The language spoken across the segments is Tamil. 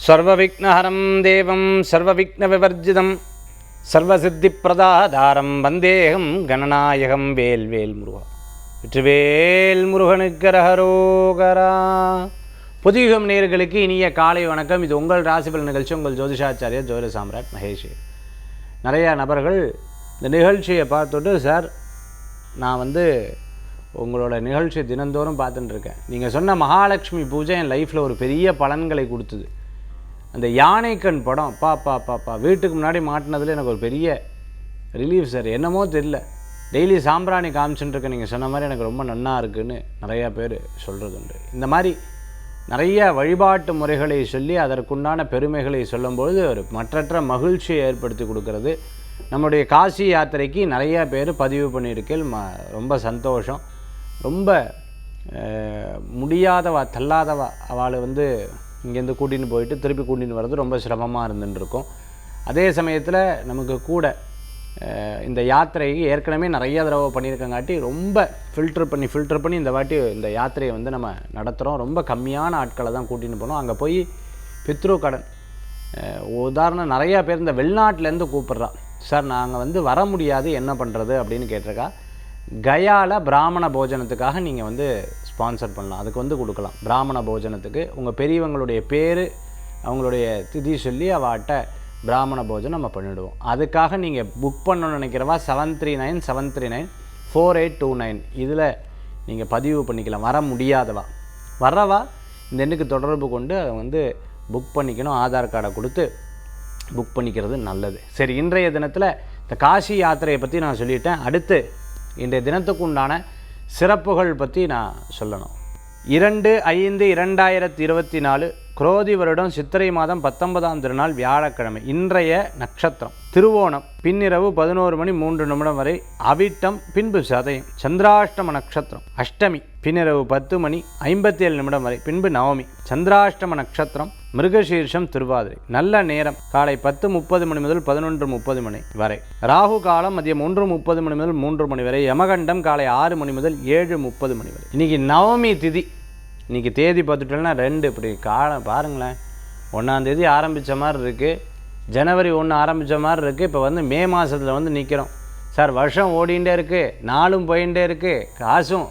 சர்வவிக்னஹரம் தேவம் சர்வவிக்னவிவர்ஜிதம் சர்வசித்திப்பிரதாதாரம் வந்தேகம் கணநாயகம் வேல்வேல் முருகா. வெற்றிவேல் முருகனுக்கு அரகரோகரா. புதியுகம் நேயர்களுக்கு இனிய காலை வணக்கம். இது உங்கள் ராசிபலன் நிகழ்ச்சி. உங்கள் ஜோதிஷாச்சாரியர் ஜோதிட சாம்ராட் மகேஷ். நிறையா நபர்கள் இந்த நிகழ்ச்சியை பார்த்துட்டு, சார் நான் உங்களோட நிகழ்ச்சியை தினந்தோறும் பார்த்துட்டுருக்கேன். நீங்கள் சொன்ன மகாலட்சுமி பூஜை என் லைஃப்பில் ஒரு பெரிய பலன்களை கொடுத்தது. அந்த யானைக்கண் படம் பாப்பா வீட்டுக்கு முன்னாடி மாட்டினதில் எனக்கு ஒரு பெரிய ரிலீஃப் சார். என்னமோ தெரியல, டெய்லி சாம்பிராணி காமிச்சுட்டுருக்கேன். நீங்கள் சொன்ன மாதிரி எனக்கு ரொம்ப நன்னா இருக்குதுன்னு நிறையா பேர் சொல்கிறது உண்டு. இந்த மாதிரி நிறைய வழிபாட்டு முறைகளை சொல்லி அதற்குண்டான பெருமைகளை சொல்லும்பொழுது ஒரு மற்றற்ற மகிழ்ச்சியை ஏற்படுத்தி கொடுக்கறது. நம்முடைய காசி யாத்திரைக்கு நிறையா பேர் பதிவு பண்ணியிருக்கேன். ரொம்ப சந்தோஷம். ரொம்ப முடியாதவா தள்ளாதவா அவளை இங்கேருந்து கூட்டின்னு போயிட்டு திருப்பி கூட்டின்னு வர்றது ரொம்ப சிரமமாக இருந்துருக்கும். அதே சமயத்தில் நமக்கு கூட இந்த யாத்திரைக்கு ஏற்கனவே நிறைய தடவை பண்ணியிருக்கங்காட்டி ரொம்ப ஃபில்டர் பண்ணி இந்த வாட்டி இந்த யாத்திரையை நம்ம நடத்துகிறோம். ரொம்ப கம்மியான ஆட்களை தான் கூட்டின்னு போனோம். அங்கே போய் பித்ரு கடன் உதாரணம் நிறையா பேர் இந்த வெளிநாட்டிலேருந்து கூப்பிட்றா, சார் நாங்கள் வர முடியாது, என்ன பண்ணுறது அப்படின்னு கேட்டிருக்கா. கயாவில் பிராமண போஜனத்துக்காக நீங்கள் ஸ்பான்சர் பண்ணலாம். அதுக்கு கொடுக்கலாம். பிராமண போஜனத்துக்கு உங்கள் பெரியவங்களுடைய பேர் அவங்களுடைய திதி சொல்லி அவட்ட பிராமண போஜனம் நம்ம பண்ணிவிடுவோம். அதுக்காக நீங்கள் புக் பண்ணணும்னு நினைக்கிறவா 7397394829 இதில் நீங்கள் பதிவு பண்ணிக்கலாம். வர முடியாதவா வர்றவா இந்த எண்ணுக்கு தொடர்பு கொண்டு அதை புக் பண்ணிக்கணும். ஆதார் கார்டை கொடுத்து புக் பண்ணிக்கிறது நல்லது. சரி, இன்றைய தினத்தில் இந்த காசி யாத்திரையை பற்றி நான் சொல்லிட்டேன். அடுத்து இன்றைய தினத்துக்கு உண்டான சிறப்புகள் பற்றி நான் சொல்லணும். 2/5/2024 குரோதி வருடம் சித்திரை மாதம் 19ஆம் திருநாள் வியாழக்கிழமை. இன்றைய நட்சத்திரம் திருவோணம், பின்னிரவு 11:03 வரை அவிட்டம், பின்பு சதயம். சந்திராஷ்டம நட்சத்திரம் அஷ்டமி, பின்னிரவு 10:57 வரை, பின்பு நவமி. சந்திராஷ்டம நட்சத்திரம் மிருகசீர்ஷம், திருவாதிரை. நல்ல நேரம் காலை 10:30 முதல் 11:30 வரை. ராகு காலம் மதியம் 1:30 முதல் 3 வரை. யமகண்டம் காலை 6 முதல் 7:30 வரை. இன்னைக்கு நவமி திதி. இன்றைக்கி தேதி பார்த்துட்டோம்னா 2 இப்படி காலம் பாருங்களேன். 1ஆம் தேதி ஆரம்பித்த மாதிரி இருக்குது, ஜனவரி 1 ஆரம்பித்த மாதிரி இருக்குது. இப்போ மே மாதத்தில் நிற்கிறோம். சார் வருஷம் ஓடிகிட்டே இருக்குது, நாளும் போயிட்டே இருக்குது, காசும்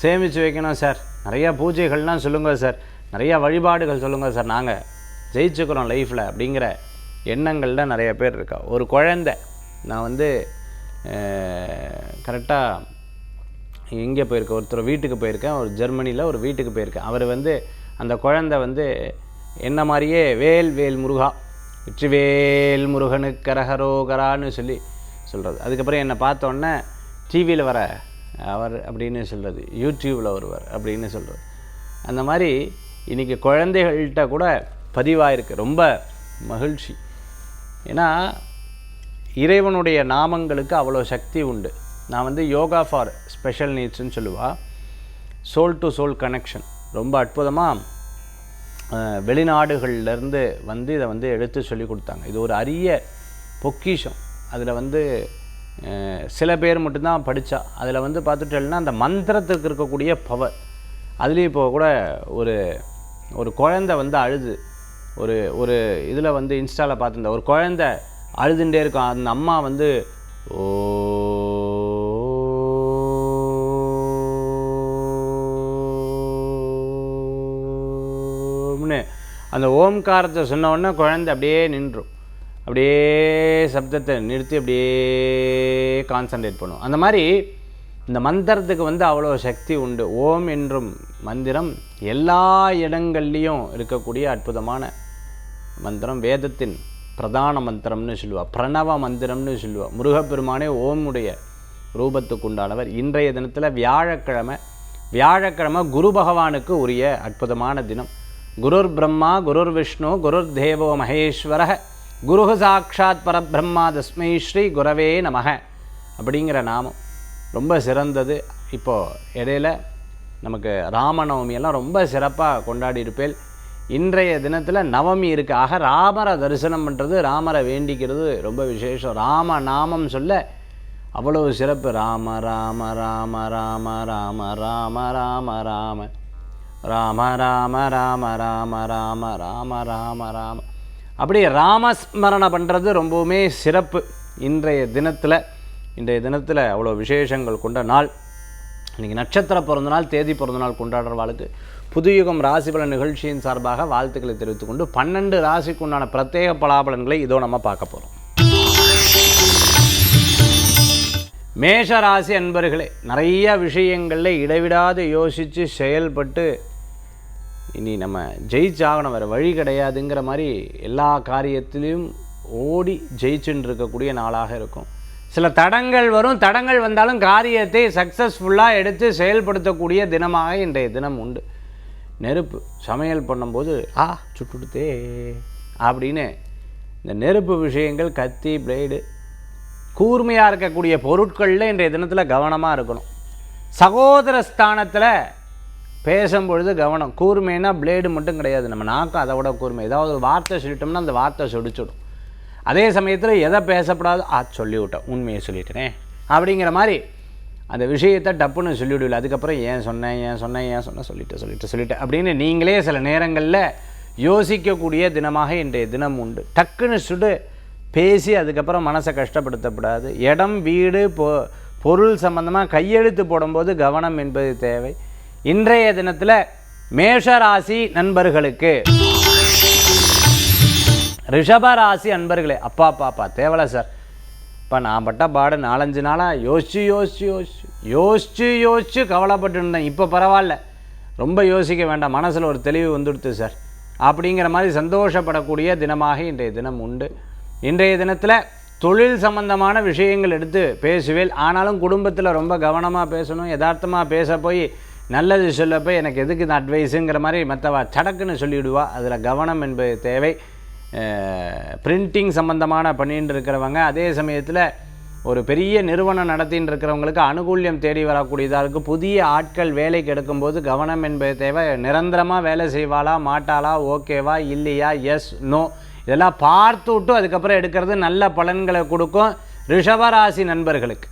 சேமித்து வைக்கணும் சார், நிறையா பூஜைகள்லாம் சொல்லுங்கள் சார், நிறையா வழிபாடுகள் சொல்லுங்கள் சார், நாங்கள் ஜெயிச்சுக்கிறோம் லைஃப்பில் அப்படிங்கிற எண்ணங்களில் நிறைய பேர் இருக்கா. ஒரு குழந்தை, நான் கரெக்டாக எங்கே போயிருக்கேன், ஒருத்தர் வீட்டுக்கு போயிருக்கேன், ஒரு ஜெர்மனியில் ஒரு வீட்டுக்கு போயிருக்கேன். அவர் அந்த குழந்தை என்ன மாதிரியே வேல் வேல் முருகா, வெற்றிவேல் முருகனுக்கு அரகரோகரான்னு சொல்கிறது. அதுக்கப்புறம் என்னை பார்த்தோன்னே டிவியில் வர அவர் அப்படின்னு சொல்கிறது, யூடியூப்பில் வருவார் அப்படின்னு சொல்கிறது. அந்த மாதிரி இன்றைக்கி குழந்தைகள்கிட்ட கூட பதிவாயிருக்கு. ரொம்ப மகிழ்ச்சி. ஏன்னா இறைவனுடைய நாமங்களுக்கு அவ்வளோ சக்தி உண்டு. நான் யோகா ஃபார் ஸ்பெஷல் நீட்ஸ்ன்னு சொல்லுவா. சோல் டு சோல் கனெக்ஷன் ரொம்ப அற்புதமாக வெளிநாடுகள்லேருந்து இதை எடுத்து சொல்லி கொடுத்தாங்க. இது ஒரு அரிய பொக்கிஷம். அதில் சில பேர் மட்டும்தான் படித்தா. அதில் பார்த்துட்டேன்னா அந்த மந்திரத்துக்கு இருக்கக்கூடிய பவர். அதுலேயும் இப்போ கூட ஒரு குழந்தை அழுது ஒரு இதில் இன்ஸ்டாவில் பார்த்துருந்தேன். ஒரு குழந்தை அழுதுண்டே இருக்கும். அந்த அம்மா அந்த ஓம்காரத்தை சொன்ன உடனே குழந்தை அப்படியே நின்றும், அப்படியே சப்தத்தை நிறுத்தி அப்படியே கான்சன்ட்ரேட் பண்ணும். அந்த மாதிரி இந்த மந்திரத்துக்கு அவ்வளோ சக்தி உண்டு. ஓம் என்றும் மந்திரம் எல்லா இடங்கள்லேயும் இருக்கக்கூடிய அற்புதமான மந்திரம். வேதத்தின் பிரதான மந்திரம்னு சொல்லுவாள், பிரணவ மந்திரம்னு சொல்லுவாள். முருகப்பெருமானே ஓமுடைய ரூபத்துக்கு உண்டானவர். இன்றைய தினத்தில் வியாழக்கிழமை குரு பகவானுக்கு உரிய அற்புதமான தினம். குருர் பிரம்மா குருர் விஷ்ணு குருர் தேவோ மகேஸ்வர குரு சாட்சாத் பரபிரம்மா தஸ்மை ஸ்ரீ குரவே நமக அப்படிங்கிற நாமம் ரொம்ப சிறந்தது. இப்போது இடையில நமக்கு ராமநவமியெல்லாம் ரொம்ப சிறப்பாக கொண்டாடி இருப்பேன். இன்றைய தினத்தில் நவமி இருக்குது. ஆக ராமரை தரிசனம் பண்ணுறது, ராமரை வேண்டிக்கிறது ரொம்ப விசேஷம். ராம நாமம் சொல்ல அவ்வளவு சிறப்பு. ராம ராம ராம ராம ராம ராம ராம ராம ராம ராம ராம ராம ராம ராம ராம ராம. அப்படி ராமஸ்மரணை பண்ணுறது ரொம்பவுமே சிறப்பு. இன்றைய தினத்தில் அவ்வளோ விசேஷங்கள் கொண்ட நாள். இன்றைக்கி நட்சத்திர பிறந்த நாள், தேதி பிறந்த நாள் கொண்டாடுறவாளுக்கு புதுயுகம் ராசிபலன் நிகழ்ச்சியின் சார்பாக வாழ்த்துக்களை தெரிவித்துக்கொண்டு 12 ராசிக்கு உண்டான பிரத்யேக பலாபலன்களை இதோ நம்ம பார்க்க போகிறோம். மேஷ ராசி அன்பர்களே, நிறைய விஷயங்களில் இடைவிடாது யோசித்து செயல்பட்டு இனி நம்ம ஜெயிச்சாகணும், வேறு வழி கிடையாதுங்கிற மாதிரி எல்லா காரியத்திலையும் ஓடி ஜெயிச்சுன்னு இருக்கக்கூடிய நாளாக இருக்கும். சில தடங்கள் வரும், தடங்கள் வந்தாலும் காரியத்தை சக்ஸஸ்ஃபுல்லாக எடுத்து செயல்படுத்தக்கூடிய தினமாக இன்றைய தினம் உண்டு. நெருப்பு சமையல் பண்ணும்போது சுட்டுடுத்தே அப்படின்னு இந்த நெருப்பு விஷயங்கள், கத்தி, பிளேடு, கூர்மையாக இருக்கக்கூடிய பொருட்களில் இன்றைய தினத்தில் கவனமாக இருக்கணும். சகோதர ஸ்தானத்தில் பேசும்பொழுது கவனம். கூர்மைன்னா பிளேடு மட்டும் கிடையாது, நம்ம நாக்கம் அதை விட கூர்மை. ஏதாவது ஒரு வார்த்தை சொல்லிட்டோம்னா அந்த வார்த்தை சொடிச்சிடும். அதே சமயத்தில் எதை பேசப்படாது, சொல்லிவிட்டேன், உண்மையை சொல்லிட்டேனே அப்படிங்கிற மாதிரி அந்த விஷயத்தை டப்புன்னு சொல்லிவிடுவில்லை. அதுக்கப்புறம் ஏன் சொன்னேன் சொல்லிட்டேன் அப்படின்னு நீங்களே சில நேரங்களில் யோசிக்கக்கூடிய தினமாக இன்றைய தினம் உண்டு. டக்குன்னு பேசி அதுக்கப்புறம் மனசை கஷ்டப்படுத்தப்படாது. இடம், வீடு, பொருள் சம்பந்தமாக கையெழுத்து போடும்போது கவனம் என்பது தேவை. இன்றைய தினத்தில் மேஷராசி நண்பர்களுக்கு, ரிஷபராசி அன்பர்களே, அப்பா தேவலை சார், இப்போ நான் பட்ட பாடு 4-5 நாளாக யோசிச்சு கவலைப்பட்டு இருந்தேன். இப்போ பரவாயில்ல, ரொம்ப யோசிக்க வேண்டாம், மனசில் ஒரு தெளிவு வந்துடுது சார் அப்படிங்கிற மாதிரி சந்தோஷப்படக்கூடிய தினமாக இன்றைய தினம் உண்டு. இன்றைய தினத்தில் தொழில் சம்பந்தமான விஷயங்கள் எடுத்து பேசுவேன். ஆனாலும் குடும்பத்தில் ரொம்ப கவனமாக பேசணும். யதார்த்தமாக பேச போய் நல்லது சொல்ல போய் எனக்கு எதுக்கு இந்த அட்வைஸுங்கிற மாதிரி மற்றவா சடக்குன்னு சொல்லிவிடுவா. அதில் கவனம் என்பது தேவை. பிரிண்டிங் சம்பந்தமான பண்ணிட்டு இருக்கிறவங்க, அதே சமயத்தில் ஒரு பெரிய நிறுவனம் நடத்தின்னு இருக்கிறவங்களுக்கு அனுகூல்யம் தேடி வரக்கூடியதாக இருக்குது. புதிய ஆட்கள் வேலைக்கு எடுக்கும்போது கவனம் என்பது தேவை. நிரந்தரமாக வேலை செய்வாளா மாட்டாளா, ஓகேவா இல்லையா, எஸ் நோ, இதெல்லாம் பார்த்து விட்டு அதுக்கப்புறம் எடுக்கிறது நல்ல பலன்களை கொடுக்கும் ரிஷபராசி நண்பர்களுக்கு.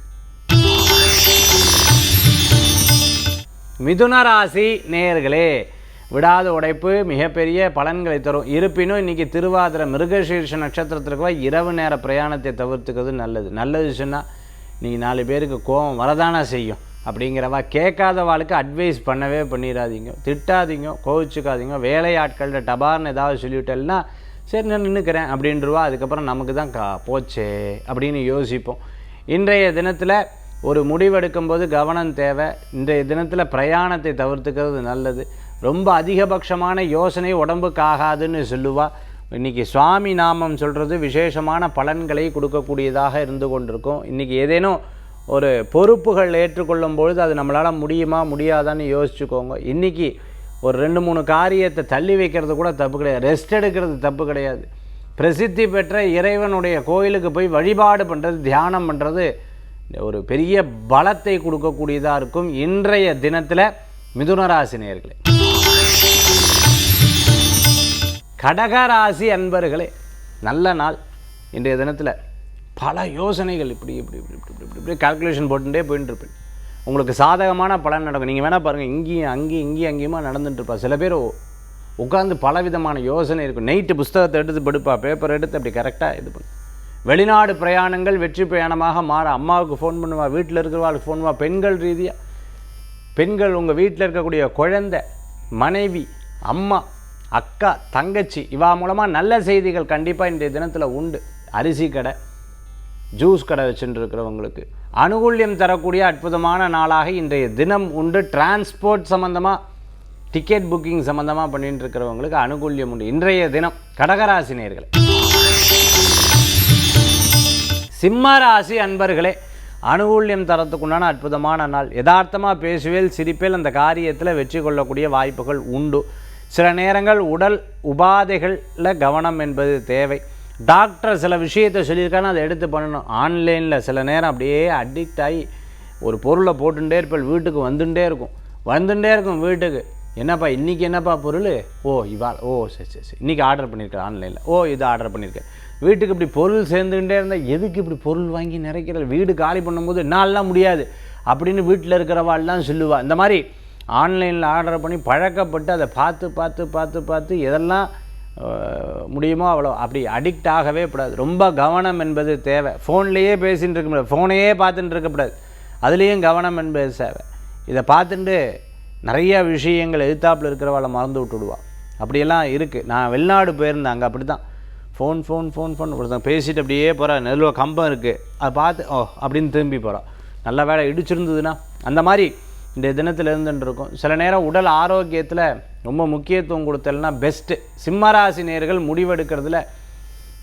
மிதுன ராசி நேயர்களே, விடாத உடைப்பு மிகப்பெரிய பலன்களை தரும். இருப்பினும் இன்றைக்கி திருவாதிர மிருகசீர்ஷ நட்சத்திரத்திற்கு இரவு நேர பிரயாணத்தை தவிர்த்துக்கிறது நல்லது சொன்னால் நீங்கள் 4 பேருக்கு கோபம் வரதானா செய்யும். அப்படிங்கிறவா கேட்காதவாளுக்கு அட்வைஸ் பண்ணவே பண்ணிடாதீங்க, திட்டாதீங்க, கோவிச்சுக்காதீங்க. வேலையாட்கள்கிட்ட டபார்னு ஏதாவது சொல்லிவிட்டேன்னா சரி நான் நின்றுக்கிறேன் அப்படின்றவா. அதுக்கப்புறம் நமக்கு தான் போச்சே அப்படின்னு யோசிப்போம். இன்றைய தினத்தில் ஒரு முடிவெடுக்கும்போது கவனம் தேவை. இன்றைய தினத்தில் பிரயாணத்தை தவிர்த்துக்கிறது நல்லது. ரொம்ப அதிகபட்சமான யோசனை உடம்புக்கு ஆகாதுன்னு சொல்லுவா. இன்றைக்கி சுவாமி நாமம் சொல்கிறது விசேஷமான பலன்களை கொடுக்கக்கூடியதாக இருந்து கொண்டிருக்கும். இன்றைக்கி ஏதேனும் ஒரு பொறுப்புகள் ஏற்றுக்கொள்ளும் பொழுது அது நம்மளால் முடியுமா முடியாதான்னு யோசிச்சுக்கோங்க. இன்றைக்கி ஒரு 2-3 காரியத்தை தள்ளி வைக்கிறது கூட தப்பு கிடையாது, ரெஸ்ட் எடுக்கிறது தப்பு கிடையாது. பிரசித்தி பெற்ற இறைவனுடைய கோயிலுக்கு போய் வழிபாடு பண்ணுறது, தியானம் பண்ணுறது ஒரு பெரிய பலத்தை கொடுக்கக்கூடியதாக இருக்கும் இன்றைய தினத்தில் மிதுனராசி நேயர்களே. கடகராசி அன்பர்களே, நல்ல நாள். இன்றைய தினத்தில் பல யோசனைகள் இப்படி கால்குலேஷன் போட்டுட்டே போயிட்டு இருப்பேன். உங்களுக்கு சாதகமான பலன் நடக்கும். நீங்கள் வேணால் பாருங்கள், இங்கேயுமா நடந்துட்டுருப்பா. சில பேர் உட்காந்து பலவிதமான யோசனை இருக்கும். நைட்டு புஸ்தகத்தை எடுத்து படுப்பா, பேப்பர் எடுத்து அப்படி கரெக்டாக இது பண்ணு. வெளிநாடு பிரயாணங்கள் வெற்றி பிரயாணமாக மாற அம்மாவுக்கு ஃபோன் பண்ணுவா, வீட்டில் இருக்கிறவாளுக்கு ஃபோன் பண்ணுவா. பெண்கள் ரீதியாக பெண்கள் உங்கள் வீட்டில் இருக்கக்கூடிய குழந்தை, மனைவி, அம்மா, அக்கா, தங்கச்சி இவா மூலமாக நல்ல செய்திகள் கண்டிப்பாக இன்றைய தினத்தில் உண்டு. அரிசி கடை, ஜூஸ் கடை வச்சுட்டு இருக்கிறவங்களுக்கு அனுகூல்யம் தரக்கூடிய அற்புதமான நாளாக இன்றைய தினம் உண்டு. டிரான்ஸ்போர்ட் சம்மந்தமாக, டிக்கெட் புக்கிங் சம்மந்தமாக பண்ணிட்டு இருக்கிறவங்களுக்கு அனுகூல்யம் உண்டு இன்றைய தினம். கடகராசி நேயர்களே. சிம்மராசி அன்பர்களே, அனுகூல்யம் தரத்துக்குண்டான அற்புதமான நாள். யதார்த்தமாக பேசுவேல், சிரிப்பேல், அந்த காரியத்தில் வெற்றி கொள்ளக்கூடிய வாய்ப்புகள் உண்டு. சில நேரங்கள் உடல் உபாதைகளில் கவனம் என்பது தேவை. டாக்டர் சில விஷயத்தை சொல்லியிருக்காங்கன்னா அதை எடுத்து பண்ணணும். ஆன்லைனில் சில நேரம் அப்படியே அடிக்ட் ஆகி ஒரு பொருளை போட்டுட்டே இருப்பேன், வீட்டுக்கு வந்துட்டே இருக்கும் வீட்டுக்கு. என்னப்பா இன்றைக்கி என்னப்பா பொருள், சரி இன்றைக்கி ஆர்டர் பண்ணியிருக்கேன் ஆன்லைனில், இது ஆர்டர் பண்ணியிருக்கேன். வீட்டுக்கு இப்படி பொருள் சேர்ந்துக்கிட்டே இருந்தால் எதுக்கு இப்படி பொருள் வாங்கி நிறைக்கிறது, வீடு காலி பண்ணும்போது என்னாலாம் முடியாது அப்படின்னு வீட்டில் இருக்கிறவாள்லாம் சொல்லுவாள். இந்த மாதிரி ஆன்லைனில் ஆர்டர் பண்ணி பழக்கப்பட்டு அதை பார்த்து பார்த்து பார்த்து பார்த்து எதெல்லாம் முடியுமோ அவ்வளோ அப்படி அடிக்ட் ஆகவே கூடாது. ரொம்ப கவனம் என்பது தேவை. ஃபோன்லேயே பேசிகிட்டு இருக்க முடியாது, ஃபோனையே பார்த்துட்டு இருக்கக்கூடாது, அதுலேயும் கவனம் என்பது தேவை. இதை பார்த்துட்டு நிறைய விஷயங்கள் எதிர்த்தாப்பில் இருக்கிறவாளை மறந்து விட்டுடுவா. அப்படியெல்லாம் இருக்குது. நான் வெளிநாடு போயிருந்தேன், அங்கே அப்படி தான் ஃபோன் ஃபோன் ஃபோன் ஃபோன் ஒருத்தன் பேசிட்டு அப்படியே போகிறா. நெல்லுவ கம்பம் இருக்குது, அதை பார்த்து அப்படின்னு திரும்பி போகிறான். நல்ல வேலை இடிச்சிருந்ததுன்னா அந்த மாதிரி இந்த தினத்தில் இருந்துட்டு இருக்கும். சில நேரம் உடல் ஆரோக்கியத்தில் ரொம்ப முக்கியத்துவம் கொடுத்தல்னா பெஸ்ட்டு. சிம்மராசி நேயர்கள் முடிவெடுக்கிறதுல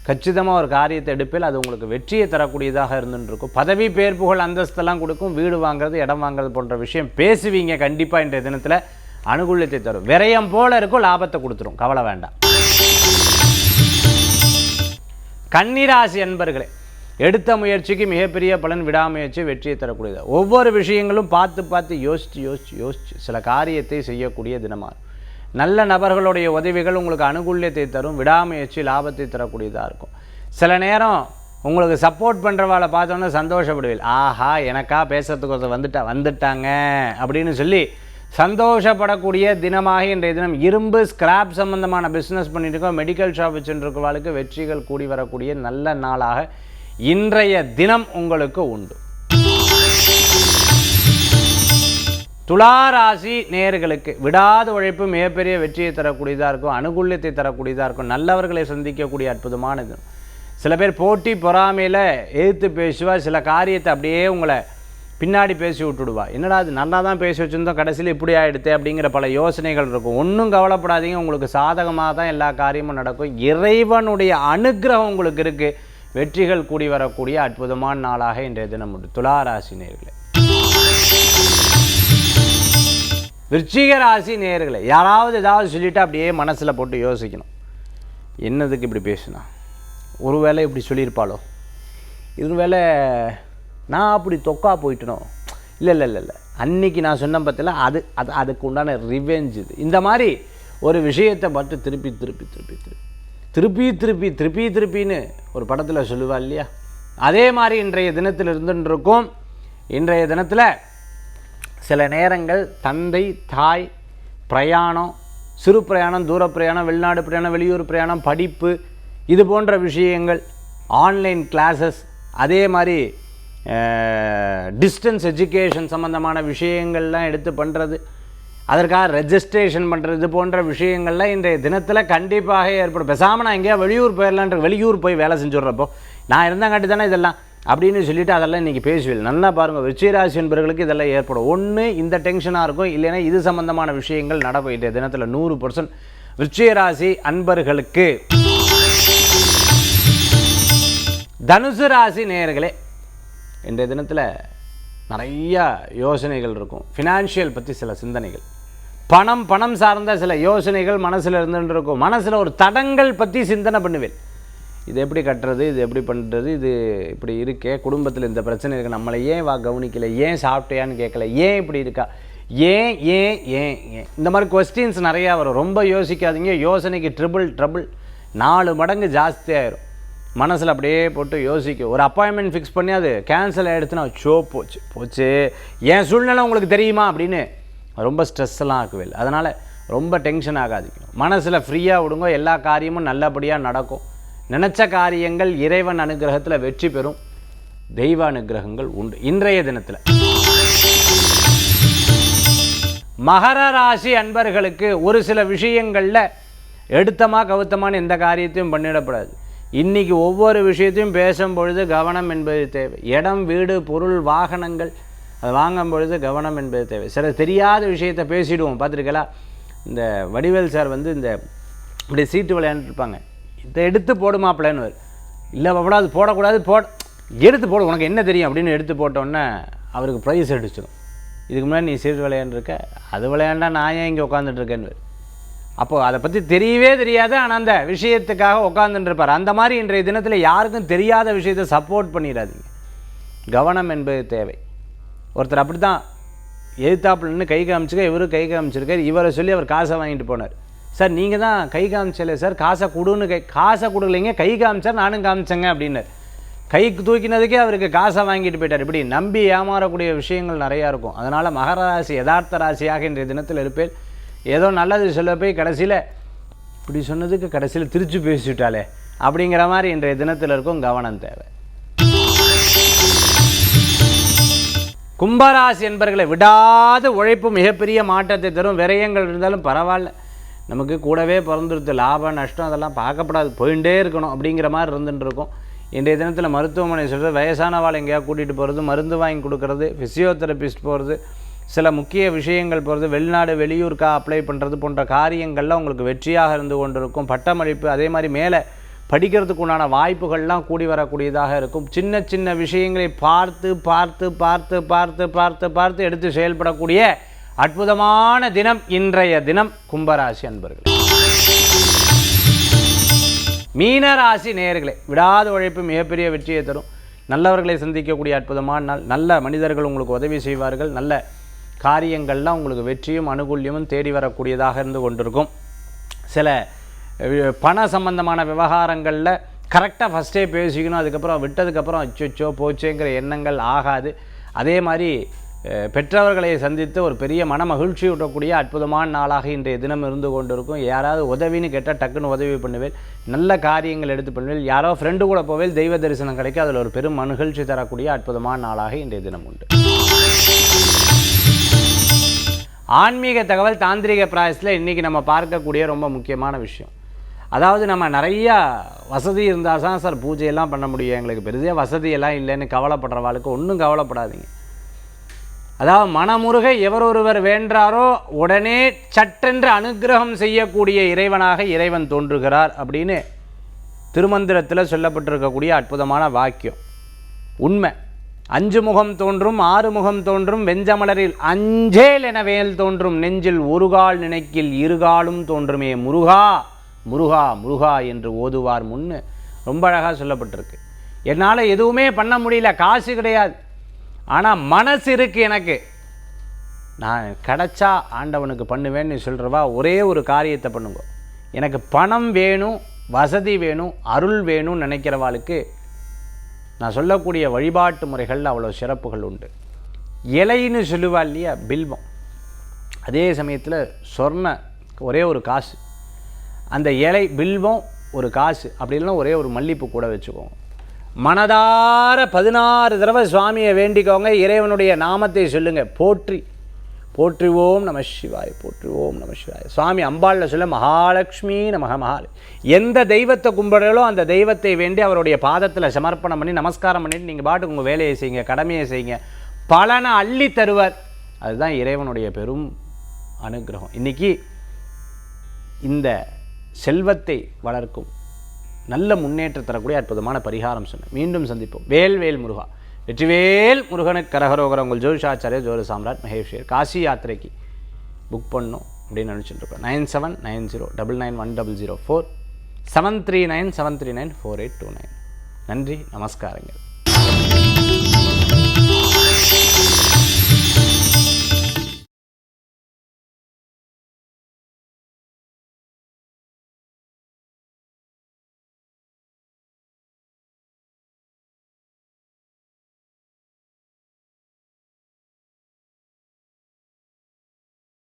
கச்சிதமாக ஒரு காரியத்தை எடுப்பில் அது உங்களுக்கு வெற்றியை தரக்கூடியதாக இருந்துட்டு இருக்கும். பதவி பேர் புகழ் அந்தஸ்தெல்லாம் கொடுக்கும். வீடு வாங்குறது, இடம் வாங்குறது போன்ற விஷயம் பேசுவீங்க. கண்டிப்பாக இன்றைய தினத்தில் அனுகூலத்தை தரும். விரயம் போல இருக்கும், லாபத்தை கொடுத்துரும், கவலை வேண்டாம். கன்னிராசி அன்பர்களே, எடுத்த முயற்சிக்கு மிகப்பெரிய பலன், விடாமுயற்சி வெற்றியை தரக்கூடியது. ஒவ்வொரு விஷயங்களும் பார்த்து பார்த்து யோசித்து சில காரியத்தை செய்யக்கூடிய தினமாக. நல்ல நபர்களுடைய உதவிகள் உங்களுக்கு அனுகூல்யத்தை தரும். விடாமுயற்சி லாபத்தை தரக்கூடியதாக இருக்கும். சில நேரம் உங்களுக்கு சப்போர்ட் பண்ணுறவாளை பார்த்தோன்னா சந்தோஷப்படுவீள். ஆஹா, எனக்கா பேசுறதுக்கு ஒருத்தர் வந்துட்டாங்க அப்படின்னு சொல்லி சந்தோஷப்படக்கூடிய தினமாக இன்றைய தினம். இரும்பு ஸ்கிராப் சம்பந்தமான பிஸ்னஸ் பண்ணிட்டு இருக்கோம், மெடிக்கல் ஷாப் வச்சுருக்கவாளுக்கு வெற்றிகள் கூடி வரக்கூடிய நல்ல நாளாக இன்றைய தினம் உங்களுக்கு உண்டு. துளாராசி நேயர்களுக்கு விடாத உழைப்பு மிகப்பெரிய வெற்றியை தரக்கூடியதாக இருக்கும், அனுகூல்யத்தை தரக்கூடியதாக இருக்கும். நல்லவர்களை சந்திக்கக்கூடிய அற்புதமான தினம். சில பேர் போட்டி பொறாமையில் எதிர்த்து பேசுவா, சில காரியத்தை அப்படியே உங்களை பின்னாடி பேசி விட்டுடுவா. என்னடா அது நல்லா தான் பேசி வச்சுருந்தோம், கடைசியில் இப்படி ஆகிடுது அப்படிங்கிற பல யோசனைகள் இருக்கும். ஒன்றும் கவலைப்படாதீங்க, உங்களுக்கு சாதகமாக தான் எல்லா காரியமும் நடக்கும். இறைவனுடைய அனுகிரகம் உங்களுக்கு இருக்குது. வெற்றிகள் கூடி வரக்கூடிய அற்புதமான நாளாக இன்றைய தினம் உண்டு. துளாராசி நேயர்களே. விருச்சிக ராசி நேயர்களே, யாராவது ஏதாவது சொல்லிவிட்டு அப்படியே மனசில் போட்டு யோசிக்கணும், என்னதுக்கு இப்படி பேசுனா, ஒருவேளை இப்படி சொல்லியிருப்பாளோ, இதுவேளை நான் அப்படி தொக்கா போயிட்டனோ, இல்லை அன்னைக்கு நான் சொன்ன பற்றில அதுக்கு உண்டான ரிவெஞ்ச் இது. இந்த மாதிரி ஒரு விஷயத்தை மட்டும் திருப்பின்னு ஒரு படத்தில் சொல்லுவா இல்லையா, அதே மாதிரி இன்றைய தினத்தில் இருந்துருக்கும். இன்றைய தினத்தில் சில நேரங்கள் தந்தை தாய் பிரயாணம், சிறு பிரயாணம், தூர பிரயாணம், வெளிநாடு பிரயாணம், வெளியூர் பிரயாணம், படிப்பு, இது போன்ற விஷயங்கள், ஆன்லைன் கிளாஸஸ், அதே மாதிரி டிஸ்டன்ஸ் எஜுகேஷன் சம்மந்தமான விஷயங்கள்லாம் எடுத்து பண்ணுறது, அதற்காக ரெஜிஸ்ட்ரேஷன் பண்ணுறது, இது போன்ற விஷயங்கள்லாம் இன்றைய தினத்தில் கண்டிப்பாக ஏற்படும். பேசாமல் நான் எங்கேயா வெளியூர் போயிடலான்ற, வெளியூர் போய் வேலை செஞ்சுடுறப்போ நான் இருந்தாங்காட்டி தானே இதெல்லாம் அப்படின்னு சொல்லிவிட்டு அதெல்லாம் இன்றைக்கி பேசுவேன். நல்லா பாருங்கள், விருச்சிகராசி என்பவர்களுக்கு இதெல்லாம் ஏற்படும். ஒன்று இந்த டென்ஷனாக இருக்கும், இல்லைன்னா இது சம்பந்தமான விஷயங்கள் நடக்கும். தினத்தில் 100% விருச்சிகராசி அன்பர்களுக்கு. தனுசு ராசி நேயர்களே, இன்றைய தினத்தில் நிறையா யோசனைகள் இருக்கும். ஃபினான்ஷியல் பற்றி சில சிந்தனைகள், பணம் சார்ந்த சில யோசனைகள் மனசில் இருந்துட்டு இருக்கும். மனசில் ஒரு தடங்கள் பற்றி சிந்தனை பண்ணுவேன். இது எப்படி கட்டுறது, இது எப்படி பண்ணுறது, இது இப்படி இருக்கே, குடும்பத்தில் இந்த பிரச்சனை இருக்குது, நம்மளை ஏன் கவனிக்கலை, ஏன் சாப்பிட்டையான்னு கேட்கல, ஏன் இப்படி இருக்கா, ஏன் ஏன் ஏன் ஏன் இந்த மாதிரி கொஸ்டின்ஸ் நிறையா வரும். ரொம்ப யோசிக்காதீங்க. யோசனைக்கு ட்ரிபிள் 4 மடங்கு ஜாஸ்தியாகிடும். மனசில் அப்படியே போட்டு யோசிக்கும். ஒரு அப்பாயின்மெண்ட் ஃபிக்ஸ் பண்ணி அது கேன்சல் ஆகிடுச்சுன்னா போச்சு என் சூழ்நிலை உங்களுக்கு தெரியுமா அப்படின்னு ரொம்ப ஸ்ட்ரெஸ்ஸெல்லாம் ஆக்குவேன். அதனால் ரொம்ப டென்ஷன் ஆகாதீங்க. மனசில் ஃப்ரீயாக விடுங்க, எல்லா காரியமும் நல்லபடியாக நடக்கும். நினச்ச காரியங்கள் இறைவன் அனுகிரகத்தில் வெற்றி பெறும். தெய்வ அனுகிரகங்கள் உண்டு இன்றைய தினத்தில். மகர ராசி அன்பர்களுக்கு ஒரு சில விஷயங்களில் எடுத்தமாக கவுத்தமான எந்த காரியத்தையும் பண்ணிடப்படாது. இன்றைக்கி ஒவ்வொரு விஷயத்தையும் பேசும்பொழுது கவனம் என்பது தேவை. இடம், வீடு, பொருள், வாகனங்கள் அதை வாங்கும் பொழுது கவனம் என்பது தேவை. சில தெரியாத விஷயத்தை பேசிவிடுவோம். பார்த்துருக்கலா, இந்த வடிவேல் சார் இந்த இப்படி சீட்டு விளையாண்டுருப்பாங்க. இதை எடுத்து போடுமாப்பிள்ளைன்னு, இல்லை பாப்பா அது போடக்கூடாது, எடுத்து போடு, உனக்கு என்ன தெரியும் அப்படின்னு எடுத்து போட்டோன்னே அவருக்கு ப்ரைஸ் அடிச்சிடும். இதுக்கு முன்னாடி நீ சீட்டு விளையாண்டுருக்க, அது விளையாண்டா நான் ஏன் இங்கே உட்காந்துட்ருக்கேன்னு. அப்போது அதை பற்றி தெரியவே தெரியாது, ஆனால் அந்த விஷயத்துக்காக உட்காந்துட்டுருப்பார். அந்த மாதிரி இன்றைய தினத்தில் யாருக்கும் தெரியாத விஷயத்தை சப்போர்ட் பண்ணிடாதீங்க. கவனம் என்பது தேவை. ஒருத்தர் அப்படி தான் எதிர்த்தாப்புல நின்று கை காமிச்சுக்க, இவரும் கை காமிச்சிருக்கார். இவரை சொல்லி அவர் காசை வாங்கிட்டு போனார். சார் நீங்கள் தான் கை காமிச்சல சார், காசை கொடுன்னு காசை கொடுக்கலைங்க, கை காமிச்சார், நானும் காமிச்சேங்க அப்படின்னார். கைக்கு தூக்கினதுக்கே அவருக்கு காசை வாங்கிட்டு போயிட்டார். இப்படி நம்பி ஏமாறக்கூடிய விஷயங்கள் நிறையா இருக்கும். அதனால் மகர ராசி யதார்த்த ராசியாக இன்றைய தினத்தில் இருப்பேன். ஏதோ நல்லது சொல்ல போய் கடைசியில் இப்படி சொன்னதுக்கு கடைசியில் திருச்சி பேசிவிட்டாலே அப்படிங்கிற மாதிரி இன்றைய தினத்தில் இருக்கும். கவனம் தேவை. கும்பராசி என்பர்களை விடாத உழைப்பு மிகப்பெரிய மாற்றத்தை தரும். விரயங்கள் இருந்தாலும் பரவாயில்ல, நமக்கு கூடவே பிறந்துருது, லாபம் நஷ்டம் அதெல்லாம் பார்க்கப்படாது, போயிட்டே இருக்கணும் அப்படிங்கிற மாதிரி இருந்துட்டு இருக்கும். இன்றைய தினத்தில் மருத்துவமனை சொல்கிறது, வயசானவாள் எங்கேயாவது கூட்டிகிட்டு போகிறது, மருந்து வாங்கி கொடுக்கறது, ஃபிசியோதெரபிஸ்ட் போகிறது, சில முக்கிய விஷயங்கள் போகிறது, வெளிநாடு வெளியூருக்காக அப்ளை பண்ணுறது போன்ற காரியங்கள்லாம் உங்களுக்கு வெற்றியாக இருந்து கொண்டிருக்கும். பட்டமளிப்பு அதே மாதிரி மேலே படிக்கிறதுக்கு உண்டான வாய்ப்புகள்லாம் கூடி வரக்கூடியதாக இருக்கும். சின்ன சின்ன விஷயங்களை பார்த்து பார்த்து பார்த்து பார்த்து பார்த்து பார்த்து எடுத்து செயல்படக்கூடிய அற்புதமான தினம் இன்றைய தினம் கும்பராசி அன்பர்கள். மீனராசி நேயர்களே, விடாத உழைப்பு மிகப்பெரிய வெற்றியை தரும். நல்லவர்களை சந்திக்கக்கூடிய அற்புதமான நாள். நல்ல மனிதர்கள் உங்களுக்கு உதவி செய்வார்கள். நல்ல காரியங்கள்லாம் உங்களுக்கு வெற்றியும் அனுகூல்யமும் தேடி வரக்கூடியதாக இருந்து கொண்டிருக்கும். சில பண சம்பந்தமான விவகாரங்களில் கரெக்டாக ஃபஸ்ட்டே பேசிக்கணும், அதுக்கப்புறம் விட்டதுக்கப்புறம் அச்சோ போச்சேங்கிற எண்ணங்கள் ஆகாது. அதே மாதிரி பெற்றவர்களை சந்தித்து ஒரு பெரிய மன மகிழ்ச்சி ஊட்டக்கூடிய அற்புதமான நாளாக இன்றைய தினம் இருந்து கொண்டிருக்கும். யாராவது உதவின்னு கேட்டால் டக்குன்னு உதவி பண்ணுவேன், நல்ல காரியங்கள் எடுத்து பண்ணுவேன். யாரோ ஃப்ரெண்டு கூட போவேல், தெய்வ தரிசனம் கிடைக்கும், அதில் ஒரு பெரும் மகிழ்ச்சி தரக்கூடிய அற்புதமான நாளாக இன்றைய தினம் உண்டு. ஆன்மீக தகவல் தாந்திரிக பிராயசத்தில் இன்றைக்கி நம்ம பார்க்கக்கூடிய ரொம்ப முக்கியமான விஷயம். அதாவது நம்ம நிறையா வசதி இருந்தால் தான் சார் பூஜையெல்லாம் பண்ண முடியும், எங்களுக்கு பெரிய வசதியெல்லாம் இல்லைன்னு கவலைப்படுறவாளுக்கு ஒன்றும் கவலைப்படாதீங்க. அதாவது மனமுருக எவரொருவர் வேண்டாரோ உடனே சட்டென்று அனுகிரகம் செய்யக்கூடிய இறைவனாக இறைவன் தோன்றுகிறார் அப்படின்னு திருமந்திரத்தில் சொல்லப்பட்டிருக்கக்கூடிய அற்புதமான வாக்கியம் உண்மை. 5 முகம் தோன்றும் 6 முகம் தோன்றும் வெஞ்சமலரில் அஞ்சேல் என வேல் தோன்றும் நெஞ்சில் ஒரு கால் நினைக்கில் இருகாலும் தோன்றுமே முருகா முருகா முருகா என்று ஓதுவார் முன்னு ரொம்ப அழகாக சொல்லப்பட்டிருக்கு. என்னால் எதுவுமே பண்ண முடியல, காசு கிடையாது, ஆனால் மனசு இருக்குது எனக்கு, நான் கிடைச்சா ஆண்டவனுக்கு பண்ணுவேன்னு சொல்கிறவா ஒரே ஒரு காரியத்தை பண்ணுங்க. எனக்கு பணம் வேணும், வசதி வேணும், அருள் வேணும்னு நினைக்கிறவாளுக்கு நான் சொல்லக்கூடிய வழிபாட்டு முறைகளில் அவ்வளோ சிறப்புகள் உண்டு. இலைன்னு சொல்லுவா இல்லையா, பில்வம். அதே சமயத்தில் சொர்ண ஒரே ஒரு காசு, அந்த இலை பில்வம் ஒரு காசு, அப்படி இல்லைன்னா ஒரே ஒரு மல்லிப்பூ கூட வச்சுக்கோங்க. மனதார 16 தடவை சுவாமியை வேண்டிக்கோங்க, இறைவனுடைய நாமத்தை சொல்லுங்கள். போற்றி போற்றி ஓம் நம சிவாய், போற்றி ஓம் நம சிவாய். சுவாமி அம்பாளில் சொல்ல மகாலட்சுமி நமக மகால். எந்த தெய்வத்தை கும்பிடுறோ அந்த தெய்வத்தை வேண்டி அவருடைய பாதத்தில் சமர்ப்பணம் பண்ணி நமஸ்காரம் பண்ணிட்டு நீங்கள் பாட்டுக்கு உங்கள் வேலையை செய்யுங்க, கடமையை செய்யுங்க, பலனை அள்ளி தருவார். அதுதான் இறைவனுடைய பெரும் அனுகிரகம். இன்றைக்கி இந்த செல்வத்தை வளர்க்கும் நல்ல முன்னேற்றம் தரக்கூடிய அற்புதமான பரிகாரம் சொன்னேன். மீண்டும் சந்திப்போம். வேல்வேல் முருகா, வெற்றிவேல் முருகனுக்கு கரகரோகர. உங்கள் ஜோதிஷாச்சாரிய ஜோதி சாம்ராட் மகேஷ்வர். காசி யாத்திரைக்கு புக் பண்ணணும் அப்படின்னு நினச்சிட்டு இருக்கோம். 9790991104 739 739 4829. நன்றி, நமஸ்காரங்கள்.